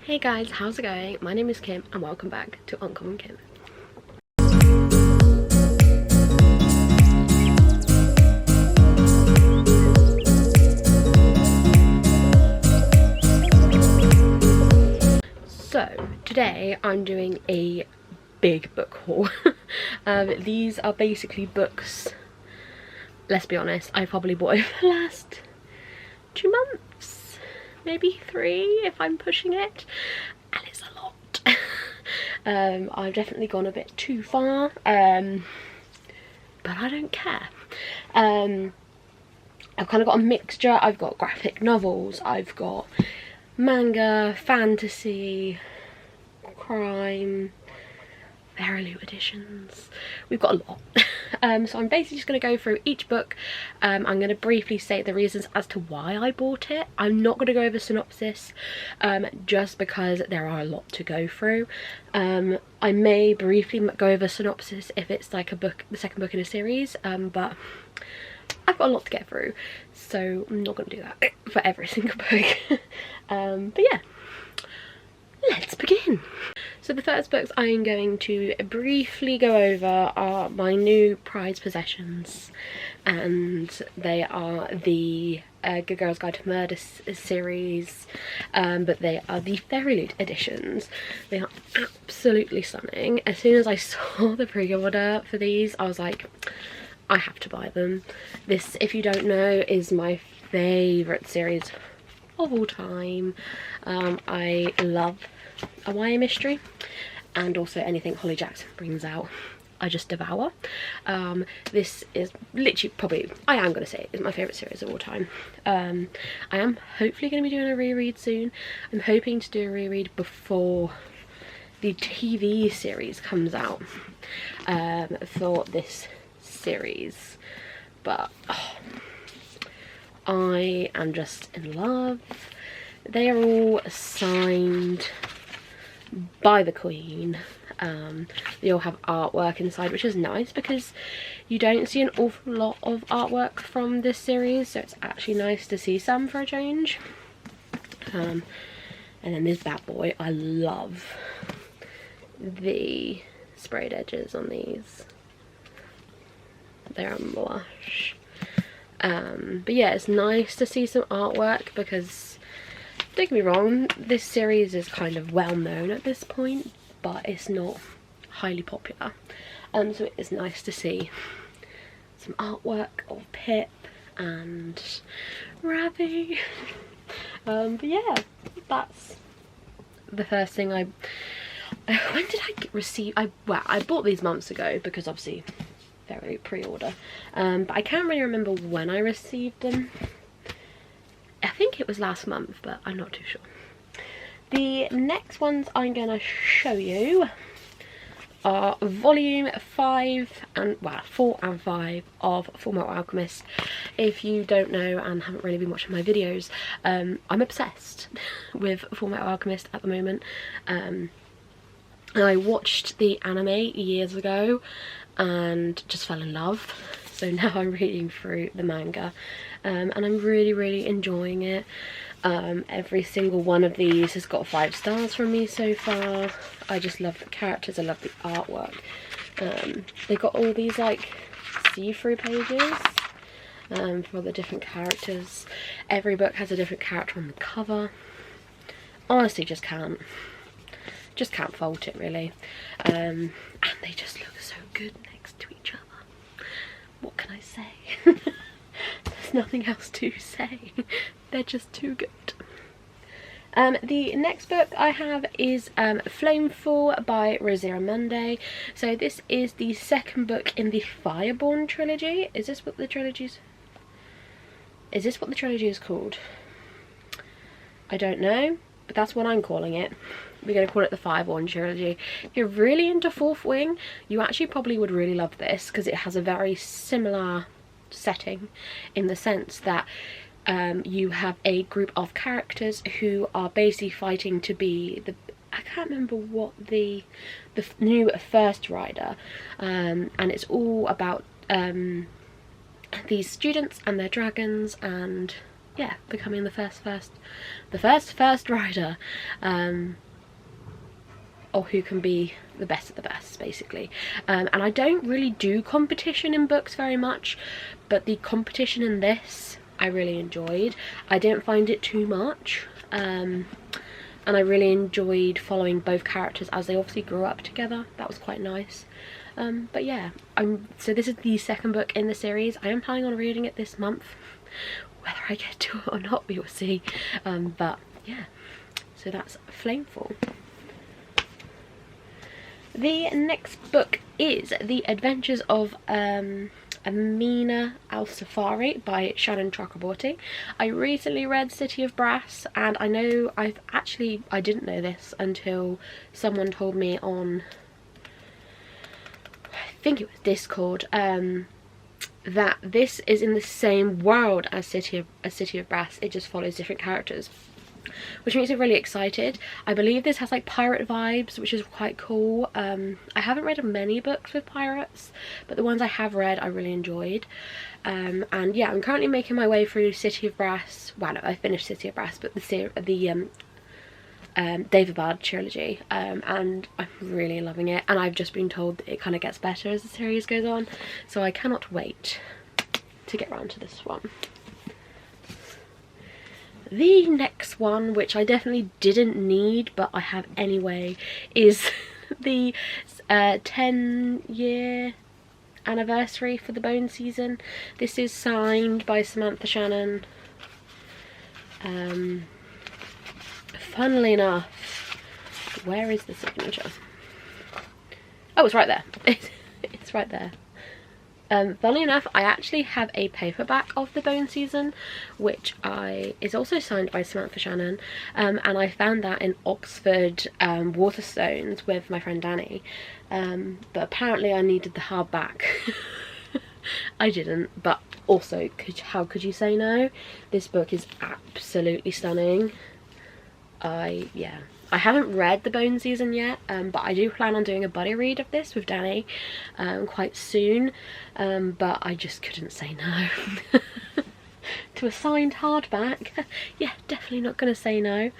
Hey guys, how's it going? My name is Kim and welcome back to Uncommonkim. So today I'm doing a big book haul. These are basically books, let's be honest, I probably bought over the last 2 months, maybe 3 if I'm pushing it, and it's a lot. I've definitely gone a bit too far, but I don't care. I've kind of got a mixture. I've got graphic novels, I've got manga, fantasy, crime, Verilute editions. We've got a lot. So I'm basically just going to go through each book. I'm going to briefly state the reasons as to why I bought it. I'm not going to go over synopsis, just because there are a lot to go through. I may briefly go over synopsis if it's like a book, the second book in a series, but I've got a lot to get through, so I'm not going to do that for every single book. But yeah, let's begin. So the first books I'm going to briefly go over are my new prized possessions, and they are the Good Girls Guide to Murder series, but they are the Verilute editions. They are absolutely stunning. As soon as I saw the pre-order for these, I was like, I have to buy them. This, if you don't know, is my favourite series of all time. I love a YA mystery, and also anything Holly Jackson brings out I just devour. This is literally probably, I am going to say, it's my favourite series of all time. I am hopefully going to be doing a reread soon. I'm hoping to do a reread before the TV series comes out for this series, but I am just in love. They are all signed by the Queen. They all have artwork inside, which is nice because you don't see an awful lot of artwork from this series, so it's actually nice to see some for a change. And then this bad boy, I love the sprayed edges on these. They're a blush. But yeah, it's nice to see some artwork because, don't get me wrong, this series is kind of well known at this point, but it's not highly popular. So it is nice to see some artwork of Pip and Ravi. But yeah, that's the first thing when did I receive? I bought these months ago because obviously very pre-order, but I can't really remember when I received them. I think it was last month, but I'm not too sure. The next ones I'm going to show you are volume 4 and 5 of Fullmetal Alchemist. If you don't know and haven't really been watching my videos, I'm obsessed with Fullmetal Alchemist at the moment. I watched the anime years ago and just fell in love, so now I'm reading through the manga, and I'm really enjoying it. Every single one of these has got 5 stars from me so far. I just love the characters, I love the artwork. They've got all these like see-through pages for the different characters. Every book has a different character on the cover. Honestly, just can't fault it really. And they just look so good next to each other. What can I say? There's nothing else to say. They're just too good. The next book I have is Flamefall by Rosira Munday. So this is the second book in the Fireborn trilogy. Is this what the trilogy is called? I don't know, but that's what I'm calling it. We're going to call it the Fireborn trilogy. If you're really into Fourth Wing, you actually probably would really love this because it has a very similar setting in the sense that you have a group of characters who are basically fighting to be I can't remember what the new first rider, and it's all about these students and their dragons and yeah, becoming the first rider, or who can be the best of the best, basically. And I don't really do competition in books very much, but the competition in this I really enjoyed. I didn't find it too much, and I really enjoyed following both characters as they obviously grew up together. That was quite nice. But yeah, so this is the second book in the series. I am planning on reading it this month. Whether I get to it or not, we will see. But yeah, so that's Flamefall. The next book is The Adventures of Amina Al-Safari by Shannon Chakraborty. I recently read City of Brass, and I know I didn't know this until someone told me on, I think it was Discord, that this is in the same world as City of Brass. It just follows different characters, which makes me really excited. I believe this has like pirate vibes, which is quite cool. I haven't read many books with pirates, but the ones I have read I really enjoyed. And yeah, I'm currently making my way through City of Brass. Well, no, I finished City of Brass, but the David Bard trilogy, and I'm really loving it, and I've just been told that it kind of gets better as the series goes on, so I cannot wait to get around to this one. The next one, which I definitely didn't need but I have anyway, is the 10-year anniversary for the Bone season. This is signed by Samantha Shannon. Funnily enough, where is the signature? Oh, it's right there. It's right there. Funnily enough, I actually have a paperback of the Bone season, which is also signed by Samantha Shannon, and I found that in Oxford Waterstones with my friend Danny, but apparently I needed the hardback. I didn't, but also, how could you say no? This book is absolutely stunning. Yeah, I haven't read the Bone season yet, but I do plan on doing a buddy read of this with Danny quite soon, but I just couldn't say no. To a signed hardback, yeah, definitely not going to say no.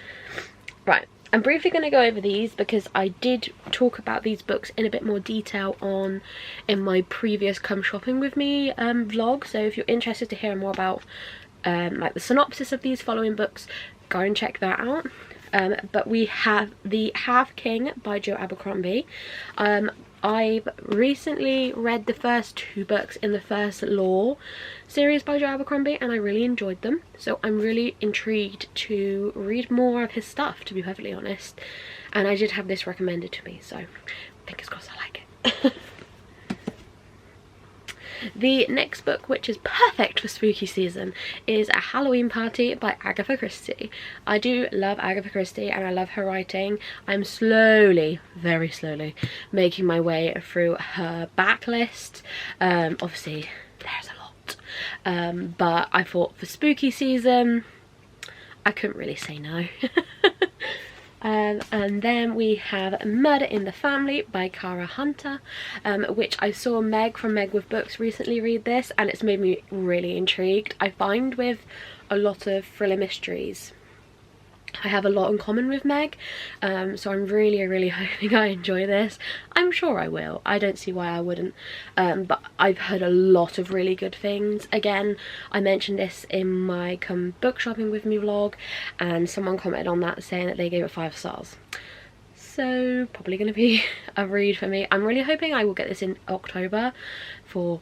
Right, I'm briefly going to go over these because I did talk about these books in a bit more detail in my previous Come Shopping With Me vlog, so if you're interested to hear more about like the synopsis of these following books, go and check that out. But we have The Half King by Joe Abercrombie. I've recently read the first 2 books in the first Law series by Joe Abercrombie, and I really enjoyed them, so I'm really intrigued to read more of his stuff, to be perfectly honest. And I did have this recommended to me, so fingers crossed I like it. The next book, which is perfect for spooky season, is A Halloween Party by Agatha Christie. I do love Agatha Christie and I love her writing. I'm slowly, very slowly, making my way through her backlist. Obviously, there's a lot. But I thought for spooky season, I couldn't really say no. And then we have Murder in the Family by Cara Hunter, which I saw Meg from Meg with Books recently read this, and it's made me really intrigued. I find with a lot of thriller mysteries, I have a lot in common with Meg, so I'm really hoping I enjoy this. I'm sure I will, I don't see why I wouldn't, but I've heard a lot of really good things. Again, I mentioned this in my Come Book Shopping With Me vlog, and someone commented on that saying that they gave it 5 stars. So probably going to be a read for me. I'm really hoping I will get this in October for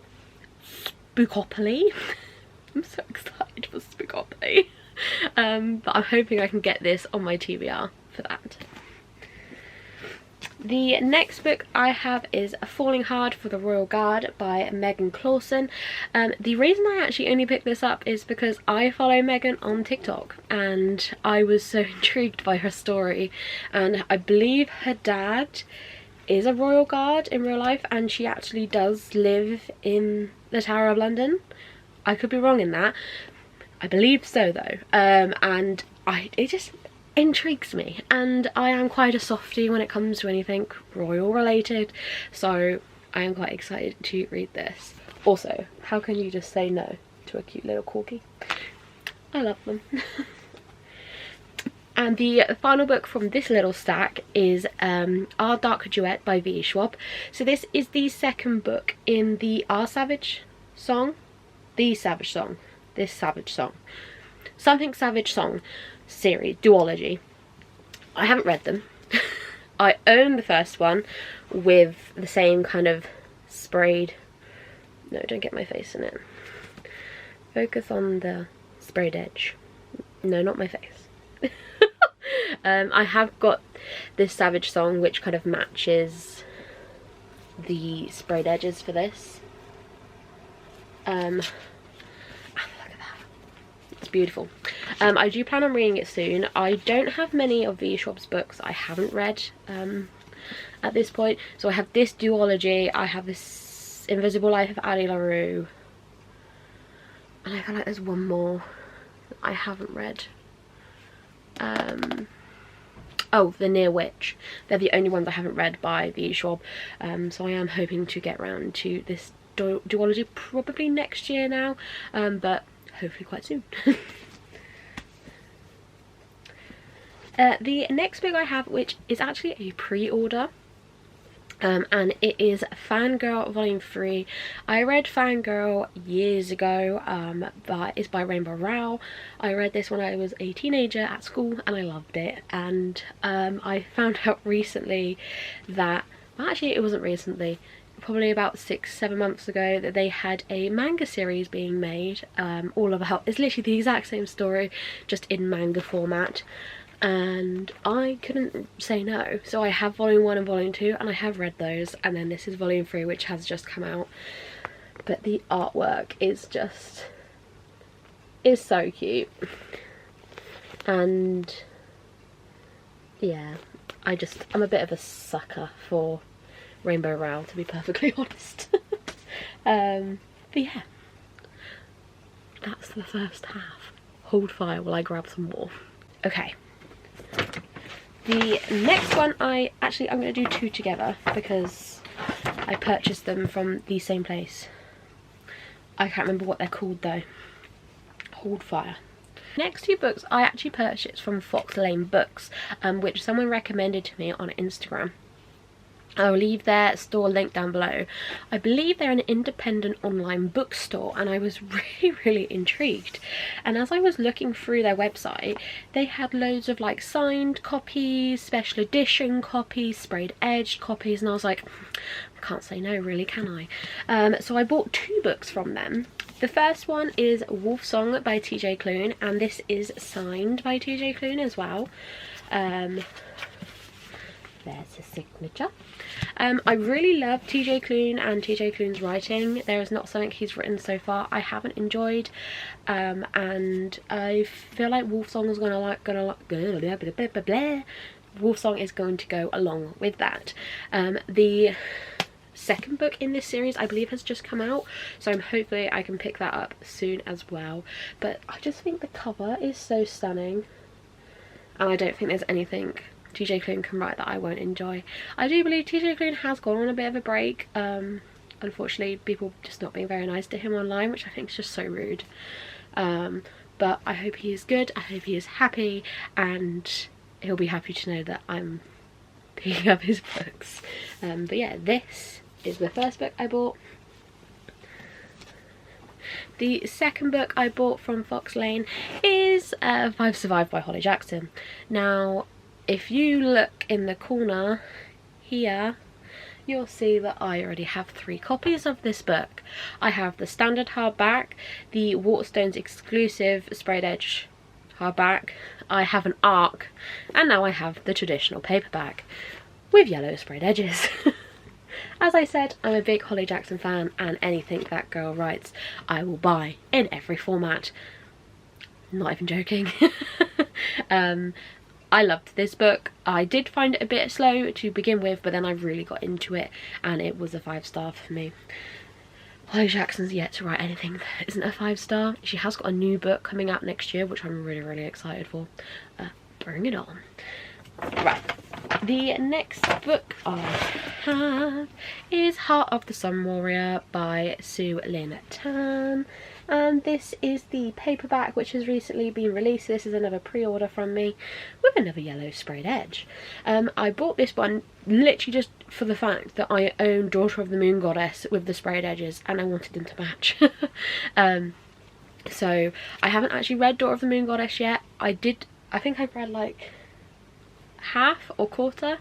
Spookopoly. I'm so excited for Spookopoly. But I'm hoping I can get this on my TBR for that. The next book I have is Falling Hard for the Royal Guard by Megan Clawson. The reason I actually only picked this up is because I follow Megan on TikTok and I was so intrigued by her story, and I believe her dad is a Royal Guard in real life and she actually does live in the Tower of London. I could be wrong in that. I believe so though, and it just intrigues me, and I am quite a softie when it comes to anything royal related, so I am quite excited to read this. Also, how can you just say no to a cute little corgi? I love them. And the final book from this little stack is Our Dark Duet by V. Schwab. So this is the second book in the Our Savage song. The Savage song. This Savage song. Something Savage song series, duology. I haven't read them. I own the first one with the same kind of sprayed... No, don't get my face in it. Focus on the sprayed edge. No, not my face. I have got this Savage song which kind of matches the sprayed edges for this. Look at that. It's beautiful. I do plan on reading it soon. I don't have many of V. Schwab's books I haven't read at this point. So I have this duology, I have this Invisible Life of Addie LaRue, and I feel like there's one more that I haven't read. Oh, The Near Witch. They're the only ones I haven't read by V. Schwab. So I am hoping to get round to this duology probably next year now, but hopefully quite soon. The next book I have, which is actually a pre-order, and it is Fangirl Volume 3. I read Fangirl years ago, but it's by Rainbow Rowell. I read this when I was a teenager at school and I loved it, and I found out recently that, well, actually it wasn't recently, probably about 6-7 months ago, that they had a manga series being made, all about, it's literally the exact same story, just in manga format. And I couldn't say no, so I have volume 1 and volume 2, and I have read those, and then this is volume 3, which has just come out. But the artwork is so cute, and yeah, I'm a bit of a sucker for Rainbow Rowell, to be perfectly honest. But yeah, that's the first half. Hold fire while I grab some more. Okay. The next one, I'm going to do two together because I purchased them from the same place. I can't remember what they're called though. Hold fire. Next two books I actually purchased from Fox Lane Books, which someone recommended to me on Instagram. I'll leave their store link down below. I believe they're an independent online bookstore, and I was really intrigued. And as I was looking through their website, they had loads of like signed copies, special edition copies, sprayed edged copies, and I was like, I can't say no really, can I? So I bought two books from them. The first one is Wolf Song by TJ Klune, and this is signed by TJ Klune as well. There's his signature. I really love TJ Klune and TJ Klune's writing. There is not something he's written so far I haven't enjoyed, and I feel like Wolf Song is Wolf Song is going to go along with that. The second book in this series I believe has just come out, so hopefully I can pick that up soon as well. But I just think the cover is so stunning, and I don't think there's anything TJ Klune can write that I won't enjoy. I do believe TJ Klune has gone on a bit of a break. Unfortunately, people just not being very nice to him online, which I think is just so rude. But I hope he is good, I hope he is happy, and he'll be happy to know that I'm picking up his books. But yeah, this is the first book I bought. The second book I bought from Fox Lane is If I've Survived by Holly Jackson. Now, if you look in the corner here, you'll see that I already have 3 copies of this book. I have the standard hardback, the Waterstones exclusive sprayed edge hardback, I have an ARC, and now I have the traditional paperback with yellow sprayed edges. As I said, I'm a big Holly Jackson fan, and anything that girl writes I will buy in every format. Not even joking. I loved this book. I did find it a bit slow to begin with, but then I really got into it and it was a 5-star for me. Holly Jackson's yet to write anything that isn't a 5-star. She has got a new book coming out next year, which I'm really excited for. Bring it on. Right, the next book I have is Heart of the Sun Warrior by Sue Lynn Tan. And this is the paperback, which has recently been released. This is another pre-order from me with another yellow sprayed edge. I bought this one literally just for the fact that I own Daughter of the Moon Goddess with the sprayed edges and I wanted them to match. So I haven't actually read Daughter of the Moon Goddess yet. I think I've read like half or quarter.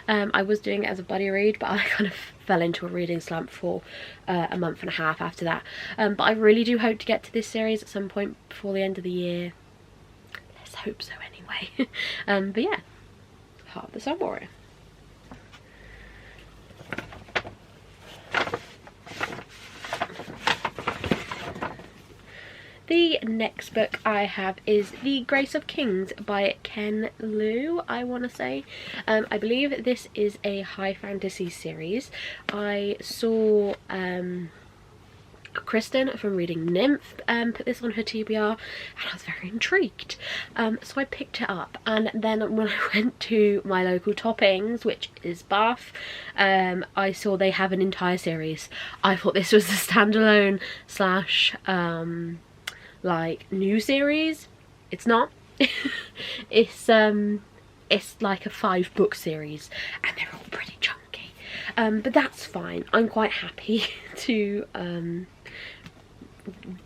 I was doing it as a buddy read, but I kind of fell into a reading slump for a month and a half after that. But I really do hope to get to this series at some point before the end of the year. Let's hope so anyway. But yeah, Heart of the Sun Warrior. The next book I have is The Grace of Kings by Ken Liu, I want to say. I believe this is a high fantasy series. I saw Kristen from Reading Nymph put this on her TBR and I was very intrigued. So I picked it up, and then when I went to my local Toppings, which is Bath, I saw they have an entire series. I thought this was a standalone slash like new series. It's not. It's like a 5-book series and they're all pretty chunky, but that's fine. I'm quite happy to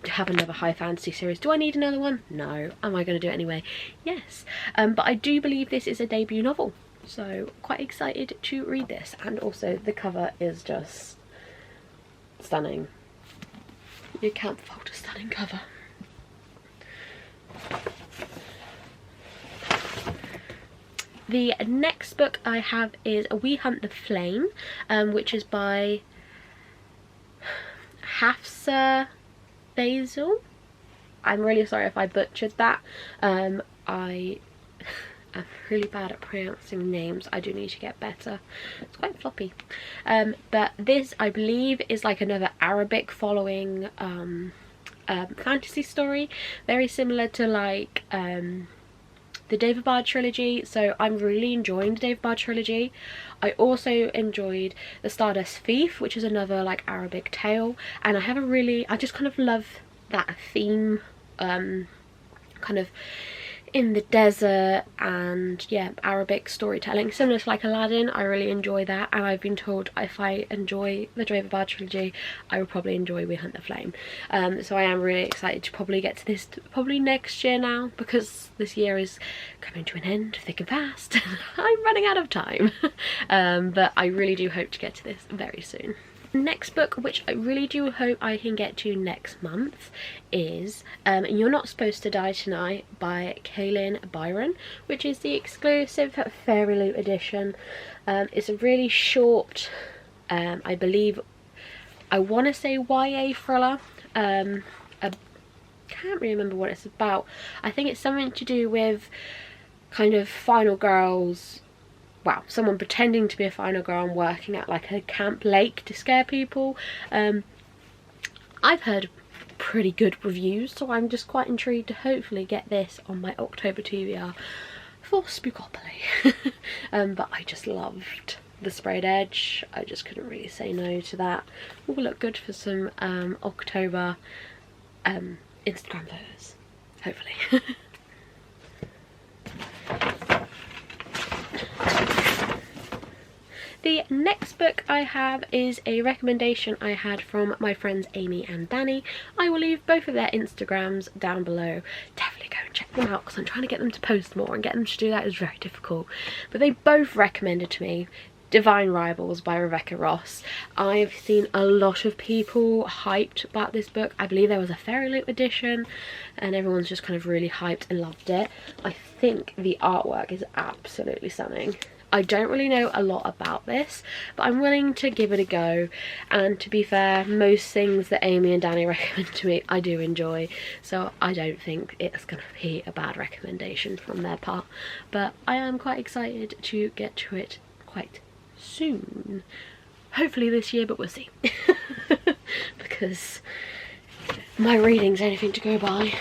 have another high fantasy series. Do I need another one? No. Am I going to do it anyway? Yes. But I do believe this is a debut novel, so quite excited to read this. And also the cover is just stunning. You can't fault a stunning cover. The next book I have is We Hunt the Flame, which is by Hafsa Basil. I'm really sorry if I butchered that. I am really bad at pronouncing names. I do need to get better. It's quite floppy. But this, I believe, is like another Arabic following fantasy story, very similar to like the David Bard trilogy. So I'm really enjoying the David Bard trilogy. I also enjoyed The Stardust Thief, which is another like Arabic tale, and I just kind of love that theme, kind of in the desert, and yeah, Arabic storytelling similar to like Aladdin. I really enjoy that, and I've been told if I enjoy the David Bard trilogy I would probably enjoy We Hunt the Flame. So I am really excited to probably get to this probably next year now, because this year is coming to an end thick and fast. I'm running out of time. But I really do hope to get to this very soon. Next book, which I really do hope I can get to next month, is You're Not Supposed to Die Tonight by Kaylin Byron, which is the exclusive Fairy Loot edition. It's a really short, I believe, I want to say YA thriller. I can't really remember what it's about. I think it's something to do with kind of final girls. Wow, someone pretending to be a final girl and working at like a camp lake to scare people. I've heard pretty good reviews, so I'm just quite intrigued to hopefully get this on my October TBR for Spookopoly. But I just loved the sprayed edge. I just couldn't really say no to that. Will look good for some October Instagram photos, hopefully. The next book I have is a recommendation I had from my friends Amy and Danny. I will leave both of their Instagrams down below. Definitely go and check them out, because I'm trying to get them to post more, and getting them to do that is very difficult. But they both recommended to me Divine Rivals by Rebecca Ross. I've seen a lot of people hyped about this book. I believe there was a Fairy Loot edition and everyone's just kind of really hyped and loved it. I think the artwork is absolutely stunning. I don't really know a lot about this, but I'm willing to give it a go, and to be fair, most things that Amy and Danny recommend to me I do enjoy, so I don't think it's going to be a bad recommendation from their part. But I am quite excited to get to it quite soon. Hopefully this year, but we'll see. Because my reading's anything to go by.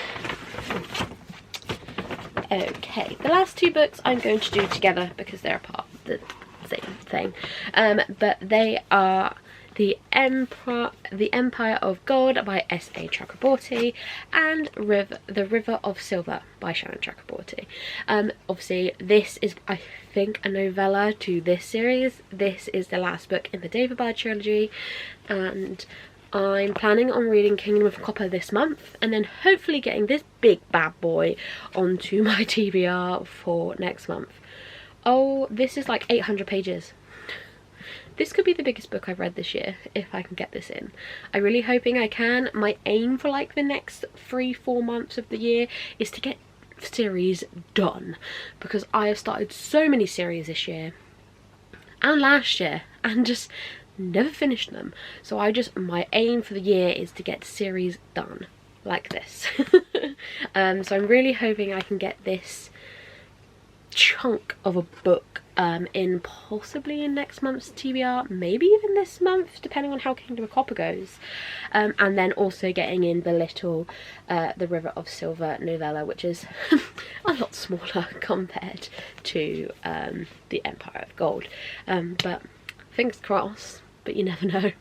Okay, the last two books I'm going to do together because they're a part of the same thing, but they are The Empire of Gold by S.A. Chakraborty, and The River of Silver by Shannon Chakraborty. Obviously this is, I think, a novella to this series. This is the last book in the David Byrne trilogy, and I'm planning on reading Kingdom of Copper this month, and then hopefully getting this big bad boy onto my TBR for next month. Oh, this is like 800 pages. This could be the biggest book I've read this year, if I can get this in. I'm really hoping I can. My aim for like the next 3-4 months of the year is to get series done, because I have started so many series this year and last year and just never finished them. So my aim for the year is to get series done like this. So I'm really hoping I can get this chunk of a book in possibly in next month's TBR, maybe even this month, depending on how Kingdom of Copper goes, and then also getting in the little The River of Silver novella, which is a lot smaller compared to The Empire of Gold, but fingers crossed, but you never know.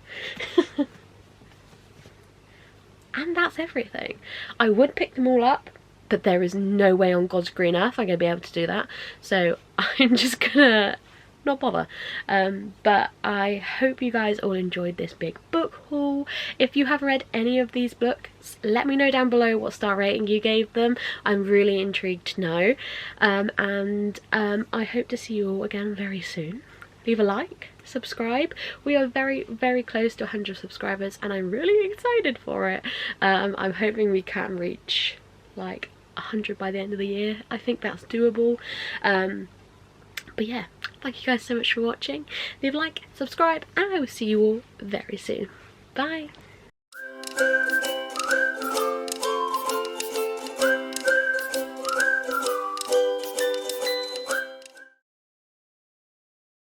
And that's everything. I would pick them all up, but there is no way on God's green earth I'm going to be able to do that, so I'm just gonna not bother. But I hope you guys all enjoyed this big book haul. If you have read any of these books, let me know down below what star rating you gave them. I'm really intrigued to know, and I hope to see you all again very soon. Leave a like, subscribe. We are very, very close to 100 subscribers, and I'm really excited for it. I'm hoping we can reach like 100 by the end of the year. I think that's doable. But yeah, thank you guys so much for watching. Leave a like, subscribe, and I will see you all very soon. Bye.